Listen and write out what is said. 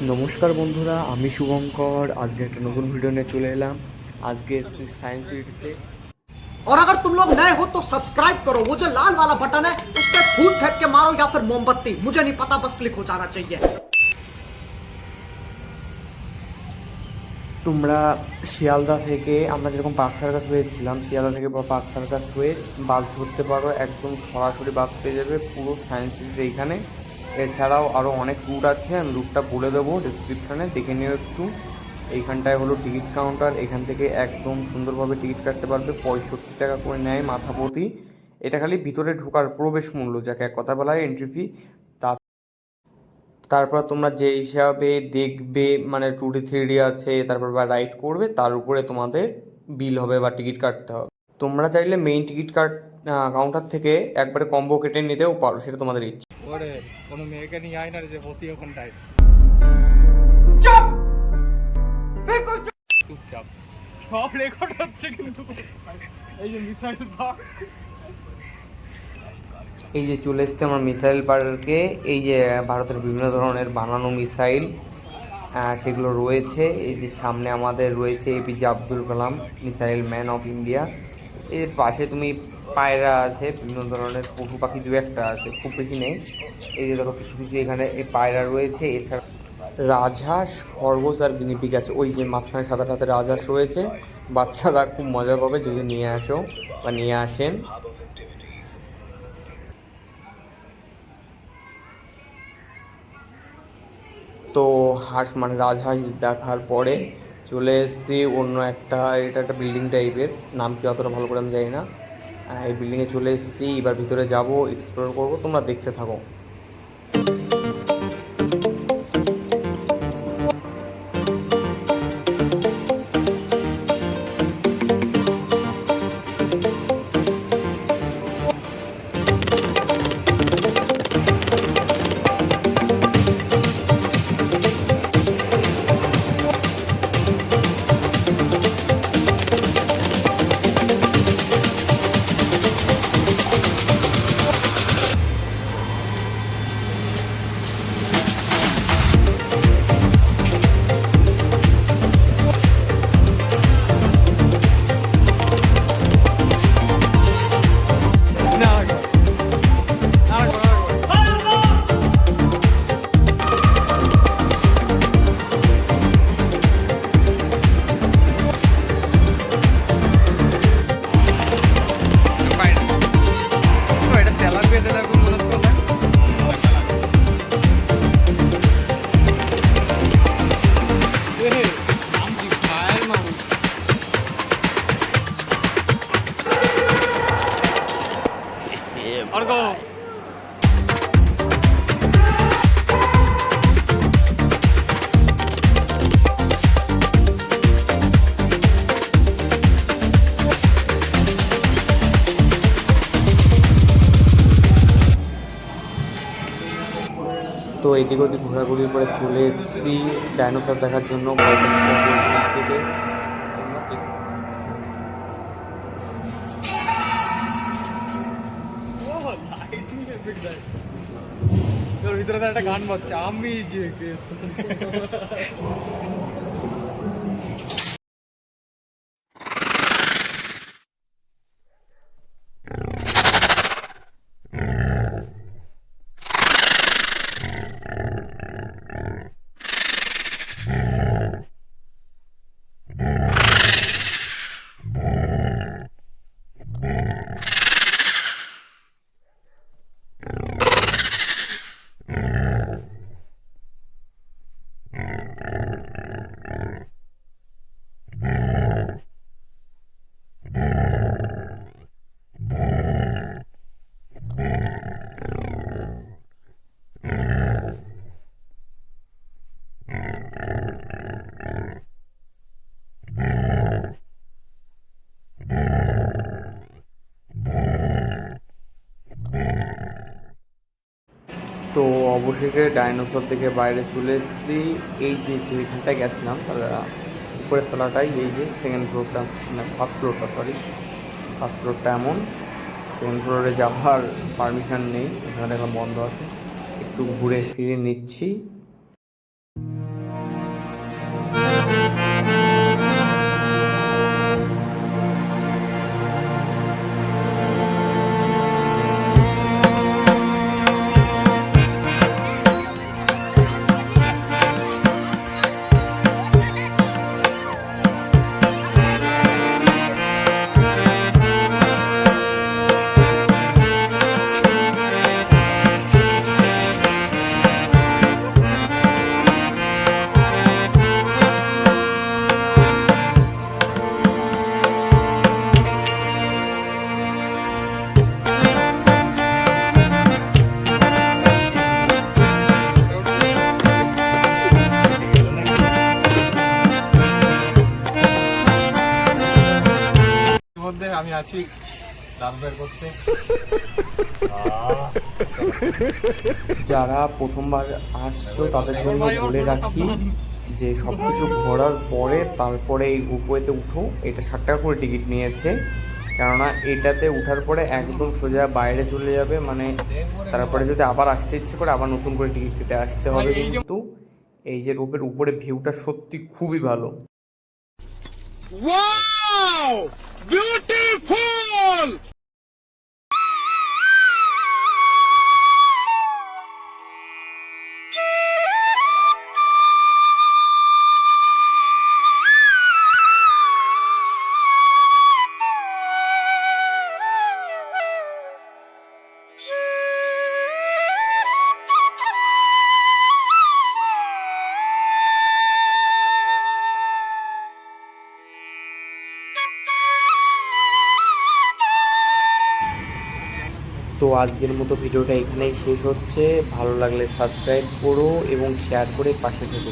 নমস্কার বন্ধুরা, আমি শুভঙ্কর। আজকে একটা নতুন ভিডিও নিয়ে চলে এলাম। আজকে সায়েন্স সিটিতে। और अगर तुम लोग नए हो तो सब्सक्राइब करो, वो जो लाल वाला बटन है उस पर फूट फेंक के मारो या फिर मोमबत्ती, मुझे नहीं पता, बस क्लिक हो जाना चाहिए। তোমরা শিয়ালদা থেকে, আমরা যেরকম পার্ক সার্কাস হয়ে এসেছিলাম, শিয়ালদা থেকে বা পার্ক সার্কাস হয়ে বাস ধরতে পারো। একদম সরাসরি বাস পেয়ে যাবে পুরো সায়েন্স সিটির এইখানে। এছাড়াও আরও অনেক রুট আছে, আমি রুটটা বলে দেবো ডিসক্রিপশানে, দেখে নিও একটু। এইখানটায় হলো টিকিট কাউন্টার। এখান থেকে একদম সুন্দরভাবে টিকিট কাটতে পারবে। 65 টাকা করে নেয় মাথা প্রতি। এটা খালি ভিতরে ঢোকার প্রবেশ মূল্য, যাকে এক কথা বলা হয় এন্ট্রি ফি। তারপর তোমরা যে হিসাবে দেখবে, মানে 2D 3D আছে, তারপর বা রাইড করবে, তার উপরে তোমাদের বিল হবে বা টিকিট কাটতে হবে। তোমরা চাইলে মেইন টিকিট কাউন্টার থেকে একবারে কম্বো কেটে নিতেও পারো, সেটা তোমাদের ইচ্ছে। ওরে কোনো মেয়েকে নিয়ে আয় না রে, যে বসি ওখানটায় चुप, চুপচাপ। সব রেকর্ড হচ্ছে কিন্তু। এই যে মিসাইল পার্ক, এই যে চলে এসছে আমার মিসাইল পার্কে। এই যে ভারতের বিভিন্ন ধরনের বানানো মিসাইল সেগুলো রয়েছে। এই যে সামনে আমাদের রয়েছে APJ Abdul Kalam, missile man of India. এর পাশে তুমি পায়রা আছে, বিভিন্ন ধরনের পশু পাখি দু একটা আছে, খুব বেশি নেই। এই যে দেখো কিছু কিছু এখানে এই পায়রা রয়েছে। এছাড়া রাজহাঁস, খরগোশ আর গিনিপিগ আছে। ওই যে মাঝখানে সাদাটাতে রাজহাঁস রয়েছে। বাচ্চারা খুব মজা পাবে যদি নিয়ে আসো বা নিয়ে আসেন। তো হাঁস মানে রাজহাঁস দেখার পরে চলে এসেছি অন্য একটা, এটা একটা বিল্ডিং টাইপের, নাম কি অতটা ভালো করে আমি জানি না। এই বিল্ডিংয়ে চলে এসেছি, এবার ভিতরে যাব, এক্সপ্লোর করবো, তোমরা দেখতে থাকো। और गो তো এদিক ওদিক ঘোরাঘুরির পরে চলে এসেছি ডাইনোসর দেখার জন্য। তোর ভিতরে তো একটা গান বাজছে, আমি যে তো অবশেষে ডাইনোসর থেকে বাইরে চলে এসেছি। এই যে যেখানটায় গেছিলাম তার উপরের তলাটাই, এই যে সেকেন্ড ফ্লোরটা, মানে ফার্স্ট ফ্লোরটা, সরি ফার্স্ট ফ্লোরটা এমন। সেকেন্ড ফ্লোরে যাওয়ার পারমিশন নেই, এখানে দেখলাম বন্ধ আছে। একটু ঘুরে ফিরে নিচ্ছি। আছি দাঁড় করতে। যারা প্রথমবার আসছো তাদের জন্য বলে রাখি যে সব কিছু ঘোরার পরে তারপরে এই রোপওয়েতে উঠো। এটা 60 টাকা করে টিকিট নিয়েছে, কেননা এটাতে উঠার পরে একদম সোজা বাইরে চলে যাবে, মানে তারপরে যদি আবার আসতে ইচ্ছে করে আবার নতুন করে টিকিট কেটে আসতে হবে। কিন্তু এই যে রোপের উপরে ভিউটা সত্যি খুবই ভালো। তো আজকের মতো ভিডিওটা এখানেই শেষ হচ্ছে। ভালো লাগলে সাবস্ক্রাইব করো এবং শেয়ার করে পাশে থেকো।